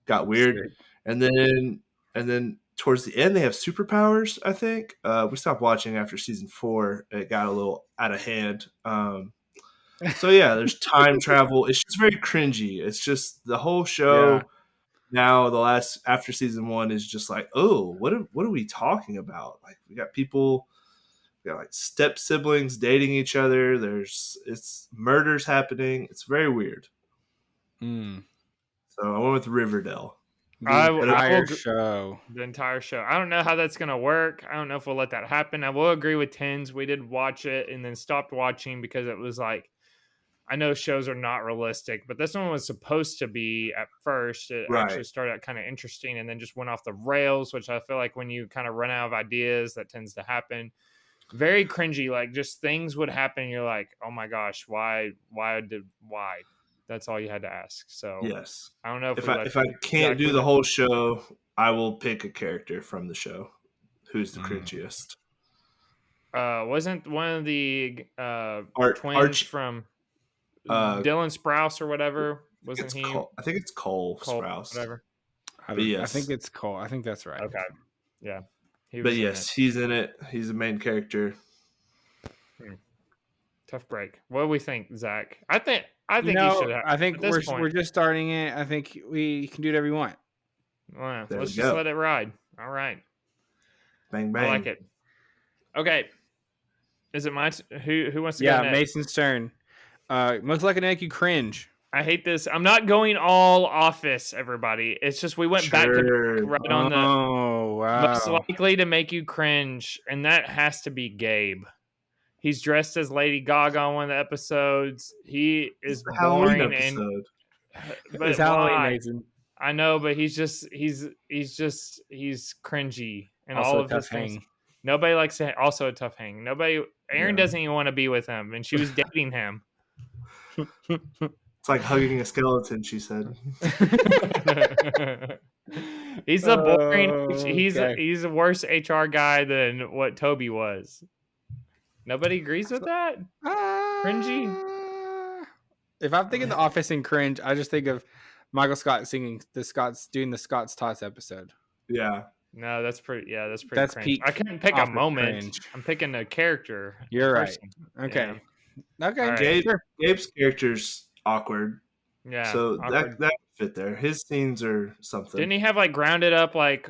Got weird. And then towards the end, they have superpowers, I think. We stopped watching after season 4. It got a little out of hand. So, yeah, there's time travel. It's just very cringy. It's just the whole show now, after season 1 is just like, oh, what are we talking about? Like, we got like step siblings dating each other. It's murders happening. It's very weird. So I went with Riverdale. The entire show. I don't know how that's going to work. I don't know if we'll let that happen. I will agree with Tins. We did watch it and then stopped watching because it was like, I know shows are not realistic, but this one was supposed to be at first. It actually started out kind of interesting and then just went off the rails, which I feel like when you kind of run out of ideas, that tends to happen. Very cringy, like just things would happen. And you're like, oh my gosh, why? That's all you had to ask. So yes, I don't know if I can't do the whole show, I will pick a character from the show. Who's the cringiest? Wasn't one of the twins from Dylan Sprouse or whatever? Wasn't he? I think it's Cole Sprouse. Whatever. I think it's Cole. I think that's right. Okay. Yeah. He's in it. He's the main character. Tough break. What do we think, Zach? I think you should have. I think we're just starting it. I think we can do whatever you want. Well, let's just let it ride. All right. Bang bang. I like it. Okay. Is it my who wants to go next? Yeah, Mason's turn. Most likely to make you cringe. I hate this. I'm not going all Office, everybody. It's just we went back to right on the most likely to make you cringe, and that has to be Gabe. He's dressed as Lady Gaga on one of the episodes. He is boring episode. It's Halloween, Mason. I know, but he's cringy and also all of his things. Nobody likes it. Also a tough hang. Aaron doesn't even want to be with him, and she was dating him. It's like hugging a skeleton, she said. He's a boring. He's a worse HR guy than what Toby was. Nobody agrees with that. Cringy. If I'm thinking The Office and cringe, I just think of Michael Scott singing doing the Scott's Tots episode. Yeah. No, that's pretty. Yeah, that's pretty. That's cringe. peak. I couldn't pick a moment. Cringe. I'm picking a character. You're right. Okay. Yeah. Okay. Right. Gabe's character's awkward. Yeah. So that fit there. His scenes are something. Didn't he have like grounded up like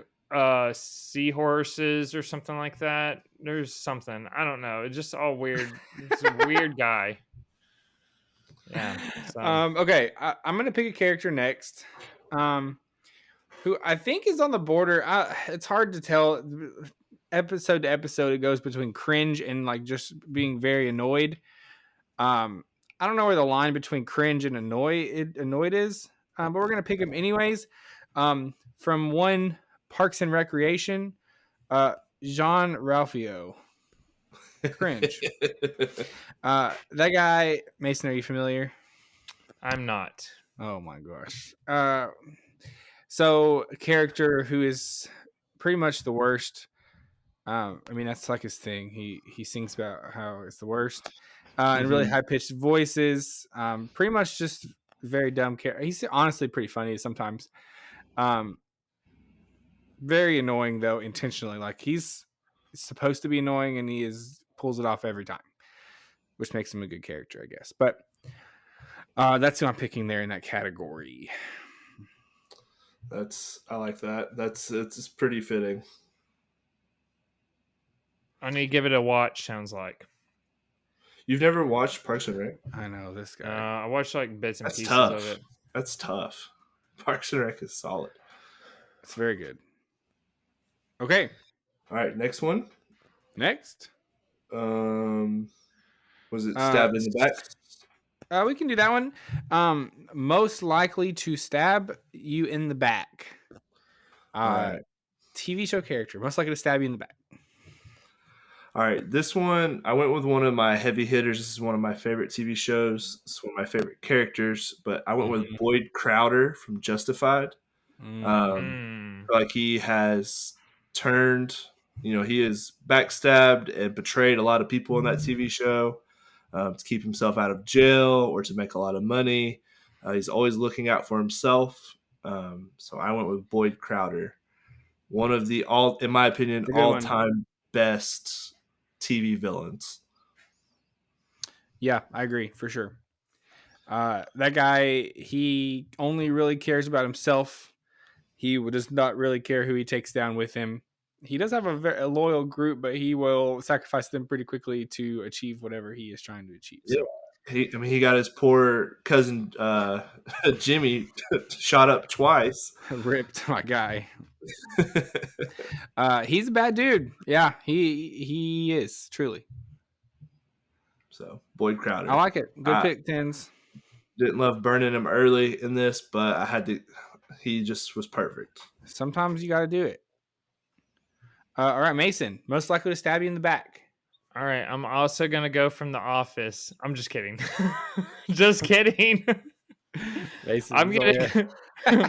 seahorses or something like that? There's something. I don't know. It's just all weird. It's a weird guy. Yeah. So. Okay. I'm gonna pick a character next. Who I think is on the border. It's hard to tell. Episode to episode, it goes between cringe and like just being very annoyed. I don't know where the line between cringe and annoyed is, but we're gonna pick him anyways. From one Parks and Recreation, Jean Ralphio. Cringe. That guy, Mason, are you familiar? I'm not. Oh my gosh. So a character who is pretty much the worst. I mean, that's like his thing. He sings about how it's the worst. And really high pitched voices. Pretty much just very dumb character. He's honestly pretty funny sometimes. Very annoying though, intentionally. Like he's supposed to be annoying, and he pulls it off every time, which makes him a good character, I guess. But that's who I'm picking there in that category. I like that. It's pretty fitting. I need to give it a watch. Sounds like. You've never watched Parks and Rec? I know this guy. I watched like bits and pieces tough. of it. That's tough. Parks and Rec is solid. It's very good. Okay. All right, next one. Next. Was it stab in the back? We can do that one. Most likely to stab you in the back. All right. TV show character. Most likely to stab you in the back. All right, this one, I went with one of my heavy hitters. This is one of my favorite TV shows. It's one of my favorite characters, but I went with Boyd Crowder from Justified. Like he has turned, he has backstabbed and betrayed a lot of people in that TV show to keep himself out of jail or to make a lot of money. He's always looking out for himself. So I went with Boyd Crowder. One of the, in my opinion, all-time best TV villains. Yeah, I agree for sure. That guy, he only really cares about himself. He does not really care who he takes down with him. He does have a loyal group, but he will sacrifice them pretty quickly to achieve whatever he is trying to achieve. So. Yeah. He got his poor cousin Jimmy shot up twice. Ripped, my guy. He's a bad dude. Yeah, he is truly. So Boyd Crowder. I like it. Good pick, Tins. Didn't love burning him early in this, but I had to. He just was perfect. Sometimes you got to do it. All right, Mason. Most likely to stab you in the back. All right, I'm also gonna go from The Office. I'm just kidding. Just kidding. I'm getting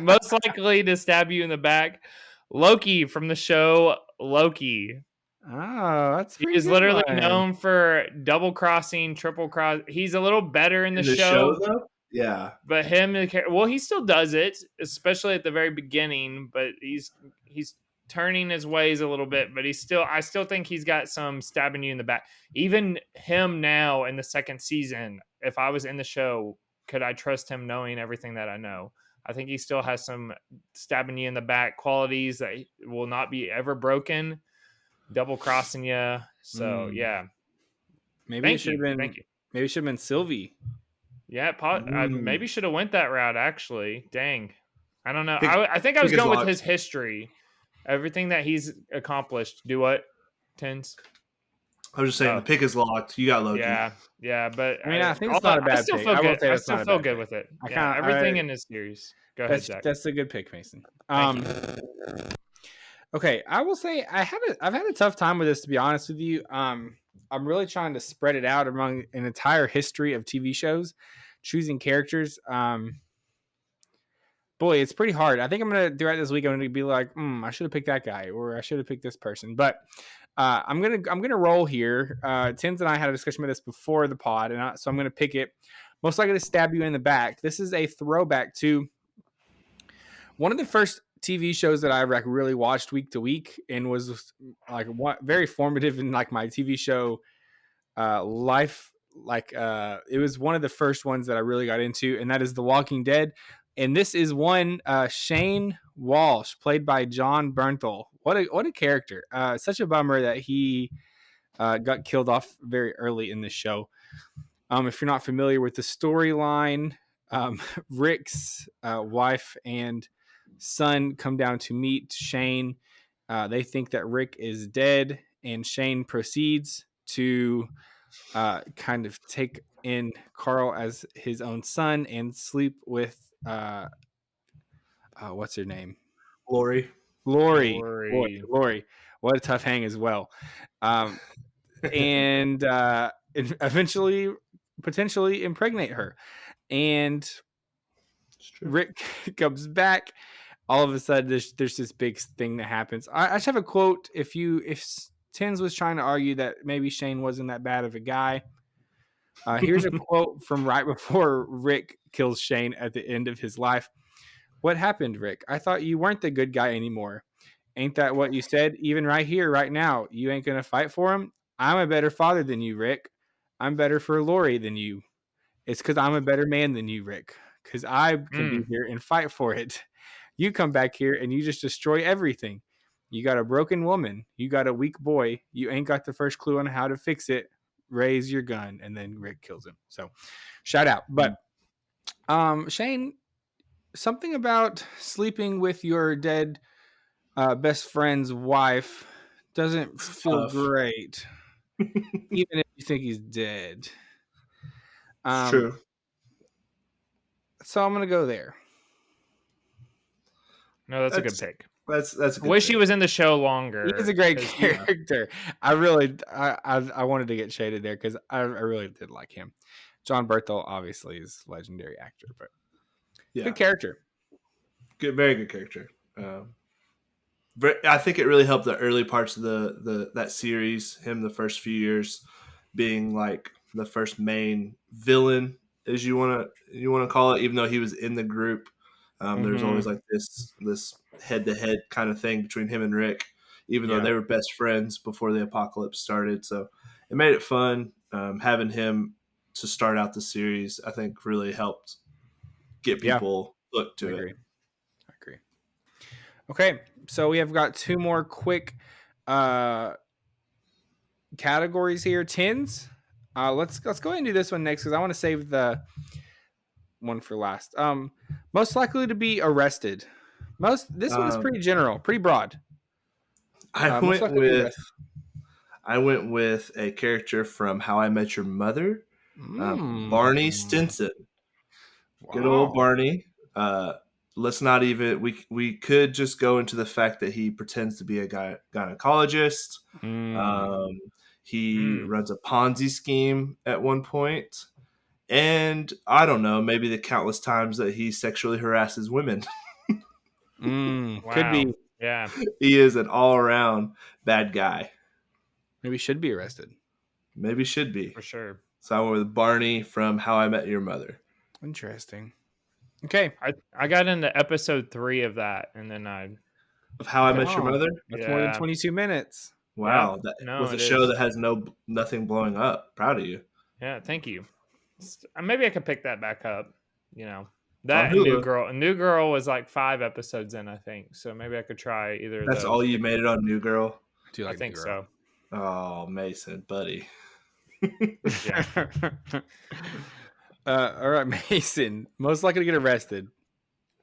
most likely to stab you in the back. Loki from the show Loki. Oh, that's pretty He's good literally one. known for double crossing, triple cross. He's a little better in the show though? Yeah. But him, well, he still does it, especially at the very beginning. But he's turning his ways a little bit. But I still think he's got some stabbing you in the back. Even him now in the second season, if I was in the show, could I trust him knowing everything that I know? I think he still has some stabbing you in the back qualities that will not be ever broken. Double crossing you. So yeah. Maybe it should have been. Thank you. Maybe it should have been Sylvie. Yeah, I maybe should have went that route, actually. Dang. I don't know. I think I was going with his history. Everything that he's accomplished. Do what? Tens? I was just saying, the pick is locked. You got Loki. Yeah, but I mean, I think it's not a bad pick. I still feel good with it. Everything in this series. Go ahead, Zach. That's a good pick, Mason. Okay, I will say I've had a tough time with this, to be honest with you. I'm really trying to spread it out among an entire history of TV shows, choosing characters. Boy, it's pretty hard. I think I'm gonna do it this week. I'm gonna be like, I should have picked that guy, or I should have picked this person. But I'm gonna roll here. Tins and I had a discussion about this before the pod, and so I'm gonna pick it. Most likely to stab you in the back. This is a throwback to one of the first TV shows that I really watched week to week, and was like very formative in like my TV show life. Like it was one of the first ones that I really got into, and that is The Walking Dead. And this is one Shane Walsh, played by John Bernthal. What a character! Such a bummer that he got killed off very early in this show. If you're not familiar with the storyline, Rick's wife and son come down to meet Shane. They think that Rick is dead, and Shane proceeds to kind of take in Carl as his own son and sleep with what's her name? Lori. What a tough hang as well. And eventually potentially impregnate her. And Rick comes back. All of a sudden there's this big thing that happens. I just have a quote. If Tins was trying to argue that maybe Shane wasn't that bad of a guy, here's a quote from right before Rick kills Shane at the end of his life. What happened, Rick? I thought you weren't the good guy anymore. Ain't that what you said? Even right here, right now, you ain't going to fight for him? I'm a better father than you, Rick. I'm better for Lori than you. It's because I'm a better man than you, Rick. Because I can be here and fight for it. You come back here and you just destroy everything. You got a broken woman. You got a weak boy. You ain't got the first clue on how to fix it. Raise your gun. And then Rick kills him. So shout out. But Shane, something about sleeping with your dead best friend's wife doesn't feel great. Even if you think he's dead. True. So I'm going to go there. No, that's a good pick. That's a good wish pick. He was in the show longer. He's a great character. I wanted to get shaded there because I really did like him. John Bernthal obviously is a legendary actor, but good character. Good, very good character. I think it really helped the early parts of that series. Him the first few years being like the first main villain, as you want to call it, even though he was in the group. There's always like this head-to-head kind of thing between him and Rick, even though they were best friends before the apocalypse started. So it made it fun. Having him to start out the series, I think, really helped get people hooked to it. I agree. Okay, so we have got two more quick categories here. Tins. Let's go ahead and do this one next because I want to save the one for last. Most likely to be arrested. This one is pretty general, pretty broad. I I went with a character from How I Met Your Mother, Barney Stinson. Wow. Good old Barney. Let's not even. We could just go into the fact that he pretends to be a gynecologist. He runs a Ponzi scheme at one point, and I don't know, maybe the countless times that he sexually harasses women. Wow. Could be. Yeah. He is an all-around bad guy. Maybe should be arrested. Maybe should be. For sure. So I went with Barney from How I Met Your Mother. Interesting. Okay. I got into episode 3 of that, and then Of How I Met Your Mother? That's more than 22 minutes. Wow. No, with a it show is. that has nothing blowing up. Proud of you. Yeah, thank you. Maybe I could pick that back up. You know, that On and New Hulu. Girl. New Girl was like 5 episodes in, I think. So maybe I could try either. That's of all those. you made it on New Girl? I do like I think New Girl. so. Oh, Mason, buddy. Yeah. All right, Mason. Most likely to get arrested.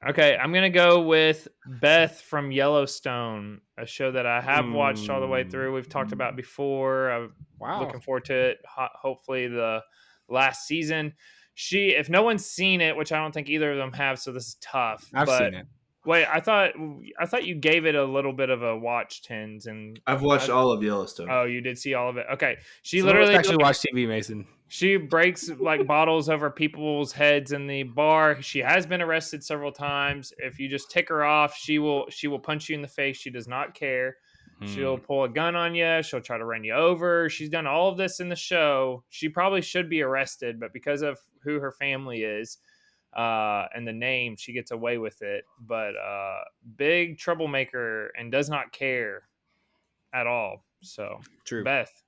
Okay, I'm gonna go with Beth from Yellowstone, a show that I have watched all the way through. We've talked about before. I'm looking forward to it. Hopefully, the last season. If no one's seen it, which I don't think either of them have, so this is tough. I've seen it. Wait, I thought you gave it a little bit of a watch, Tins, and I've watched all of Yellowstone. Oh, you did see all of it. Okay, she So literally actually watch TV, Mason. She breaks like bottles over people's heads in the bar. She has been arrested several times. If you just tick her off, she will punch you in the face. She does not care. She'll pull a gun on you. She'll try to run you over. She's done all of this in the show. She probably should be arrested, but because of who her family is and the name, she gets away with it. But big troublemaker and does not care at all. So True. Beth.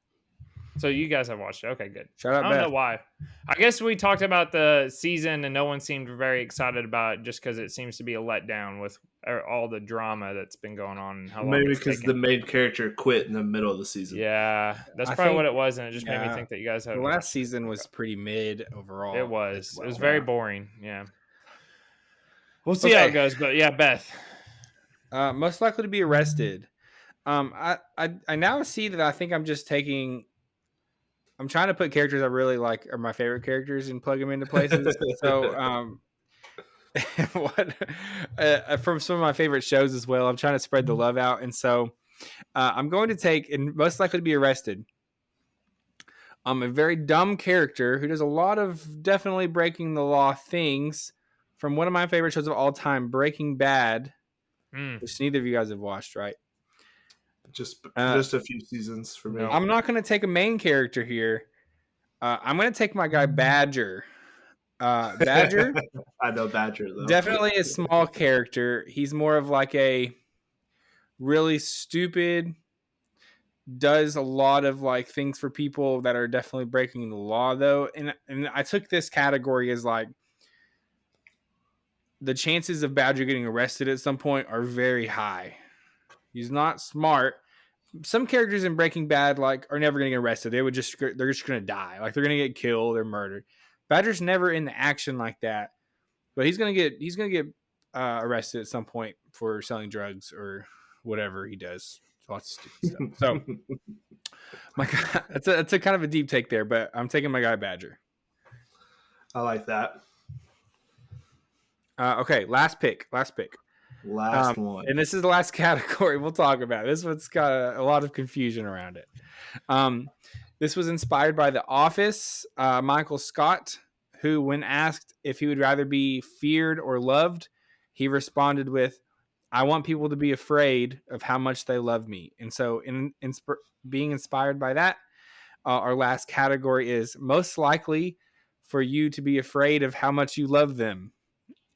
So you guys have watched it. Okay, good. Shout out I don't Beth. know why. I guess we talked about the season and no one seemed very excited about it just because it seems to be a letdown with all the drama that's been going on. And how long Maybe it's because taken. the main character quit in the middle of the season. Yeah, that's probably what it was, and it just made me think that you guys had. The last season was pretty mid overall. It was. Well. It was very boring. Yeah. We'll see how it goes, but yeah, Beth. Most likely to be arrested. I now see that I think I'm just taking. I'm trying to put characters I really like are my favorite characters and plug them into places. So, from some of my favorite shows as well, I'm trying to spread the love out. And so I'm going to take, and most likely to be arrested, a very dumb character who does a lot of definitely breaking the law things from one of my favorite shows of all time, Breaking Bad, which neither of you guys have watched, right? Just a few seasons for me. I'm not going to take a main character here. I'm going to take my guy Badger. Badger. I know Badger though. Definitely a small character. He's more of like a really stupid, does a lot of like things for people that are definitely breaking the law though. And I took this category as like the chances of Badger getting arrested at some point are very high. He's not smart. Some characters in Breaking Bad like are never going to get arrested. They're just going to die. Like they're going to get killed or murdered. Badger's never in the action like that, but he's going to get arrested at some point for selling drugs or whatever he does. Lots of stupid stuff. So that's a kind of a deep take there, but I'm taking my guy Badger. I like that. Okay, last pick. Last one. And this is the last category we'll talk about. This one's got a lot of confusion around it. This was inspired by The Office. Michael Scott, who, when asked if he would rather be feared or loved, he responded with, "I want people to be afraid of how much they love me." And so being inspired by that, our last category is most likely for you to be afraid of how much you love them.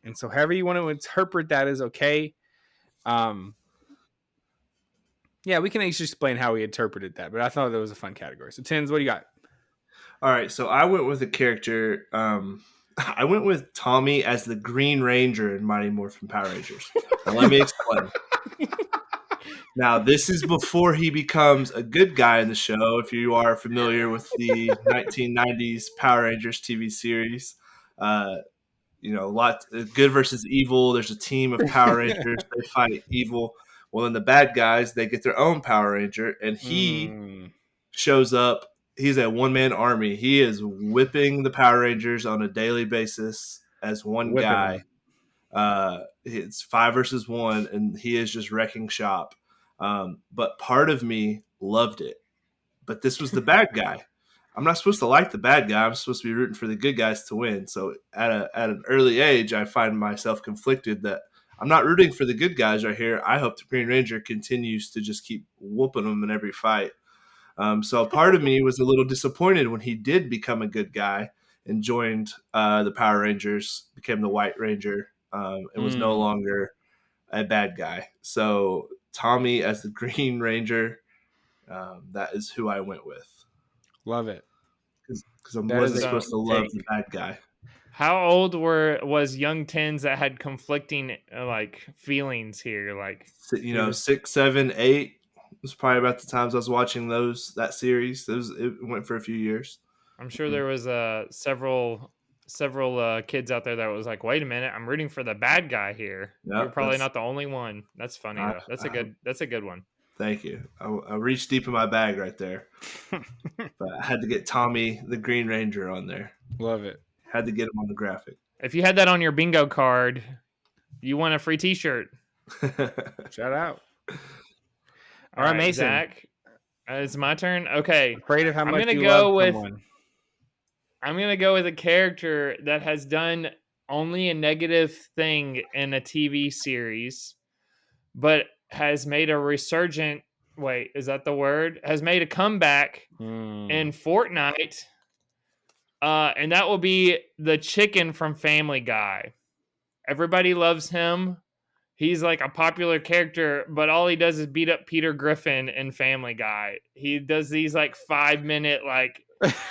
And so however you want to interpret that is okay. Yeah, we can actually explain how we interpreted that, but I thought that was a fun category. So, Tins, what do you got? All right, so I went with a character. I went with Tommy as the Green Ranger in Mighty Morphin Power Rangers. Now, let me explain. Now, this is before he becomes a good guy in the show, if you are familiar with the 1990s Power Rangers TV series. Good versus evil. There's a team of Power Rangers. They fight evil. Well, then the bad guys, they get their own Power Ranger, and he shows up. He's a one-man army. He is whipping the Power Rangers on a daily basis as one guy. It's 5 versus 1, and he is just wrecking shop. But part of me loved it. But this was the bad guy. I'm not supposed to like the bad guy. I'm supposed to be rooting for the good guys to win. So at an early age, I find myself conflicted that I'm not rooting for the good guys right here. I hope the Green Ranger continues to just keep whooping them in every fight. So a part of me was a little disappointed when he did become a good guy and joined the Power Rangers, became the White Ranger, and was no longer a bad guy. So Tommy as the Green Ranger, that is who I went with. Love it. Because I wasn't supposed to love the bad guy. How old was young Tens that had conflicting feelings here? 6, 7, 8 was probably about the times I was watching that series. It went for a few years. I'm sure there was several kids out there that was like, wait a minute, I'm rooting for the bad guy here. Yep, you're probably not the only one. That's funny though. That's a good one. Thank you. I reached deep in my bag right there. But I had to get Tommy the Green Ranger on there. Love it. Had to get him on the graphic. If you had that on your bingo card, you won a free t-shirt. Shout out. All right, Mason. Zach, it's my turn. Okay. Afraid of how much you love someone. I'm going to go with a character that has done only a negative thing in a TV series, but has made a resurgent. Wait, is that the word? Has made a comeback in Fortnite. And that will be the chicken from Family Guy. Everybody loves him. He's like a popular character, but all he does is beat up Peter Griffin in Family Guy. He does these 5-minute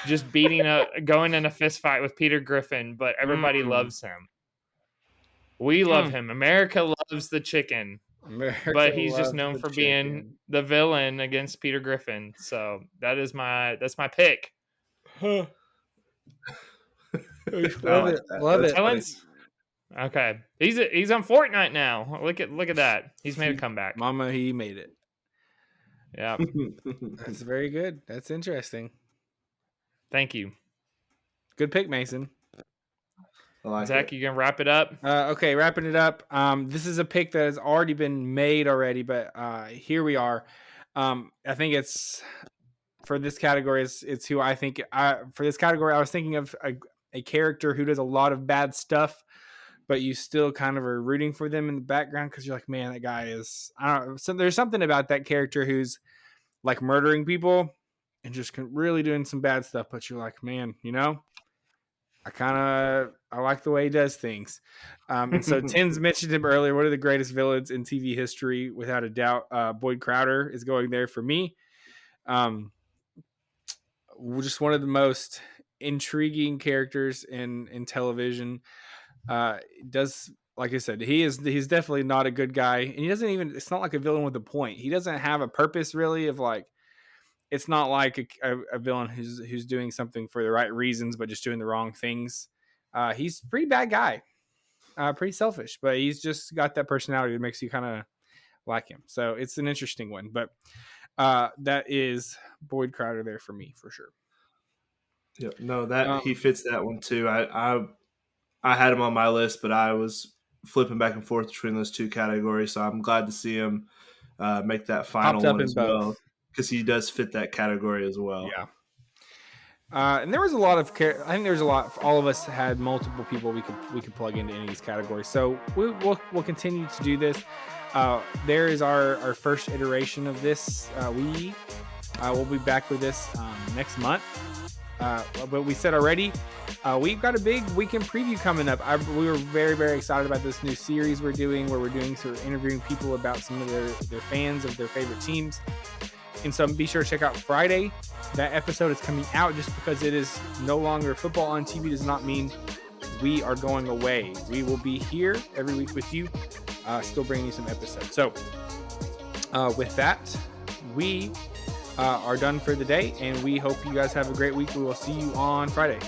just going in a fist fight with Peter Griffin, but everybody loves him. We love him. America loves the chicken. But he's just known for being the villain against Peter Griffin. So that's my pick. Love it. Okay. He's on Fortnite now. Look at that. He's made a comeback. Mama, he made it. Yeah. That's very good. That's interesting. Thank you. Good pick, Mason. Zach, you gonna wrap it up? Okay, wrapping it up. This is a pick that has already been made already, but here we are. I think it's for this category. It's who I think. For this category, I was thinking of a character who does a lot of bad stuff, but you still kind of are rooting for them in the background because you're like, man, that guy is. I don't know. So there's something about that character who's like murdering people and just really doing some bad stuff, but you're like, man, I like the way he does things. And so Tins mentioned him earlier. One of the greatest villains in TV history, without a doubt. Boyd Crowder is going there for me. Just one of the most intriguing characters in television. Does, like I said, he's definitely not a good guy. And he doesn't even, it's not like a villain with a point. He doesn't have a purpose really of it's not like a villain who's doing something for the right reasons, but just doing the wrong things. He's a pretty bad guy, pretty selfish, but he's just got that personality that makes you kind of like him. So it's an interesting one, but that is Boyd Crowder there for me for sure. Yeah, no, he fits that one too. I had him on my list, but I was flipping back and forth between those two categories. So I'm glad to see him make that final one as well. Because he does fit that category as well. Yeah. And there was a lot of I think there's a lot. All of us had multiple people we could plug into any of these categories. So we'll continue to do this. There is our first iteration of this. We'll be back with this next month. But we said already, we've got a big weekend preview coming up. We were very, very excited about this new series we're doing, where we're doing sort of interviewing people about some of their fans of their favorite teams. And so be sure to check out Friday. That episode is coming out. Just because it is no longer football on TV does not mean we are going away. We will be here every week with you, still bringing you some episodes. So with that, we are done for the day, and we hope you guys have a great week. We will see you on Friday.